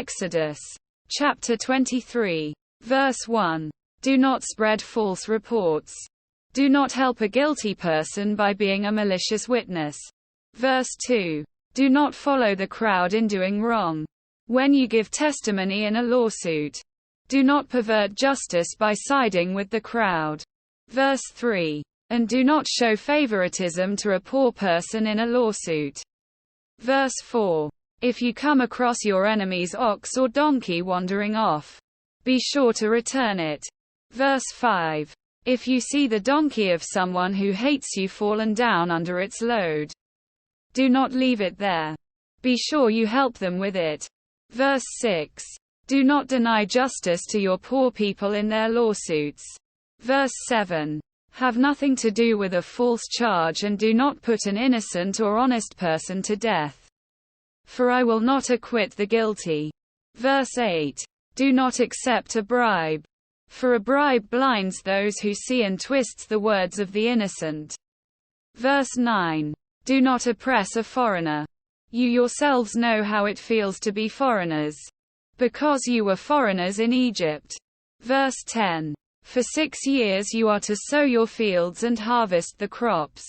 Exodus chapter 23, verse 1. Do not spread false reports. Do not help a guilty person by being a malicious witness. Verse 2. Do not follow the crowd in doing wrong. When you give testimony in a lawsuit, do not pervert justice by siding with the crowd. Verse 3. And do not show favoritism to a poor person in a lawsuit. Verse 4. If you come across your enemy's ox or donkey wandering off, be sure to return it. Verse 5. If you see the donkey of someone who hates you fallen down under its load, do not leave it there. Be sure you help them with it. Verse 6. Do not deny justice to your poor people in their lawsuits. Verse 7. Have nothing to do with a false charge and do not put an innocent or honest person to death. For I will not acquit the guilty. Verse 8. Do not accept a bribe. For a bribe blinds those who see and twists the words of the innocent. Verse 9. Do not oppress a foreigner. You yourselves know how it feels to be foreigners, because you were foreigners in Egypt. Verse 10. For 6 years you are to sow your fields and harvest the crops.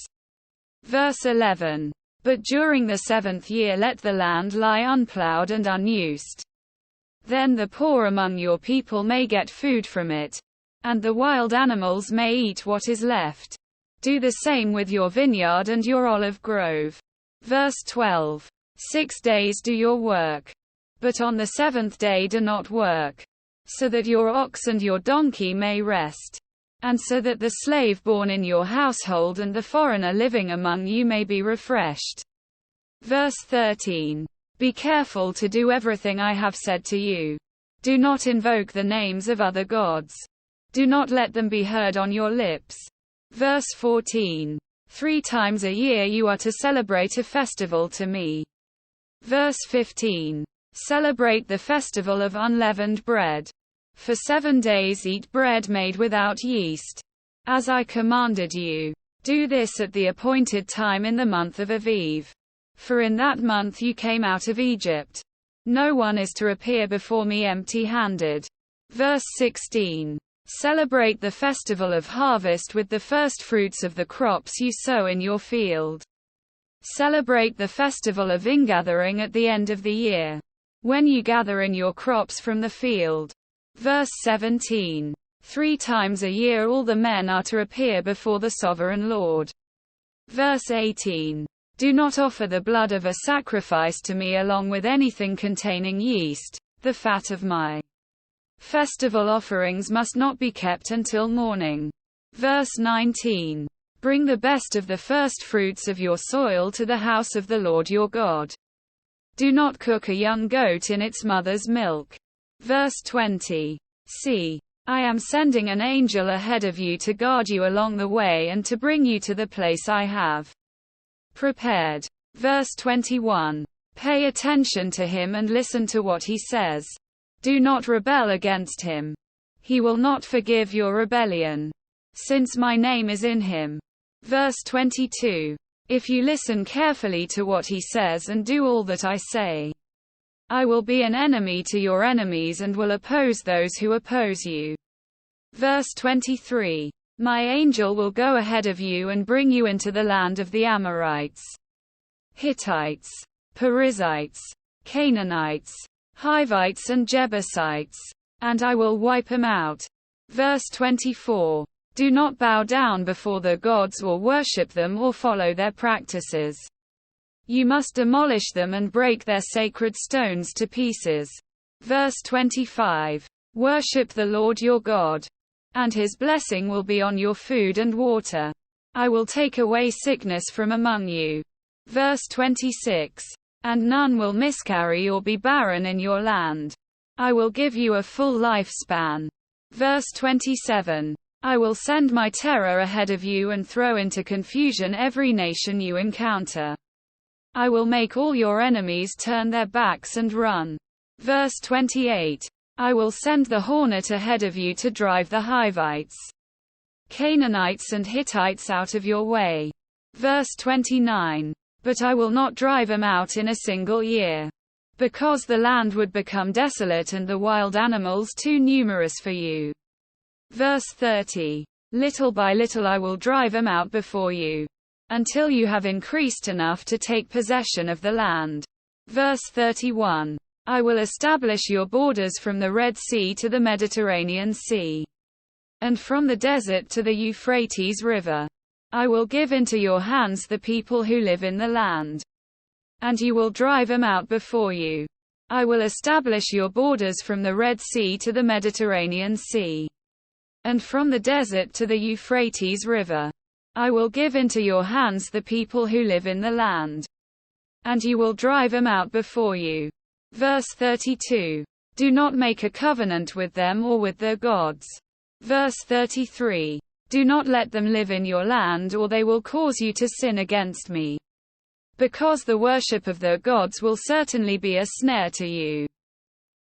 Verse 11. But during the 7th year let the land lie unplowed and unused. Then the poor among your people may get food from it, and the wild animals may eat what is left. Do the same with your vineyard and your olive grove. Verse 12. 6 days do your work, but on the 7th day do not work, so that your ox and your donkey may rest, and so that the slave born in your household and the foreigner living among you may be refreshed. Verse 13. Be careful to do everything I have said to you. Do not invoke the names of other gods. Do not let them be heard on your lips. Verse 14. 3 times a year you are to celebrate a festival to me. Verse 15. Celebrate the festival of unleavened bread. For 7 days eat bread made without yeast, as I commanded you. Do this at the appointed time in the month of Aviv. For in that month you came out of Egypt. No one is to appear before me empty-handed. Verse 16. Celebrate the festival of harvest with the first fruits of the crops you sow in your field. Celebrate the festival of ingathering at the end of the year, when you gather in your crops from the field. Verse 17. 3 times a year all the men are to appear before the sovereign Lord. Verse 18. Do not offer the blood of a sacrifice to me along with anything containing yeast. The fat of my festival offerings must not be kept until morning. Verse 19. Bring the best of the first fruits of your soil to the house of the Lord your God. Do not cook a young goat in its mother's milk. Verse 20. See, I am sending an angel ahead of you to guard you along the way and to bring you to the place I have prepared. Verse 21. Pay attention to him and listen to what he says. Do not rebel against him. He will not forgive your rebellion, since my name is in him. Verse 22. If you listen carefully to what he says and do all that I say, I will be an enemy to your enemies and will oppose those who oppose you. Verse 23. My angel will go ahead of you and bring you into the land of the Amorites, Hittites, Perizzites, Canaanites, Hivites and Jebusites, and I will wipe them out. Verse 24. Do not bow down before the gods or worship them or follow their practices. You must demolish them and break their sacred stones to pieces. Verse 25. Worship the Lord your God, and his blessing will be on your food and water. I will take away sickness from among you. Verse 26. And none will miscarry or be barren in your land. I will give you a full lifespan. Verse 27. I will send my terror ahead of you and throw into confusion every nation you encounter. I will make all your enemies turn their backs and run. Verse 28. I will send the hornet ahead of you to drive the Hivites, Canaanites and Hittites out of your way. Verse 29. But I will not drive them out in a single year. because the land would become desolate and the wild animals too numerous for you. Verse 30. Little by little I will drive them out before you, until you have increased enough to take possession of the land. Verse 31. I will establish your borders from the Red Sea to the Mediterranean Sea, and from the desert to the Euphrates River. I will give into your hands the people who live in the land, and you will drive them out before you. I will establish your borders from the Red Sea to the Mediterranean Sea, and from the desert to the Euphrates River. I will give into your hands the people who live in the land, and you will drive them out before you. Verse 32. Do not make a covenant with them or with their gods. Verse 33. Do not let them live in your land, or they will cause you to sin against me, because the worship of their gods will certainly be a snare to you.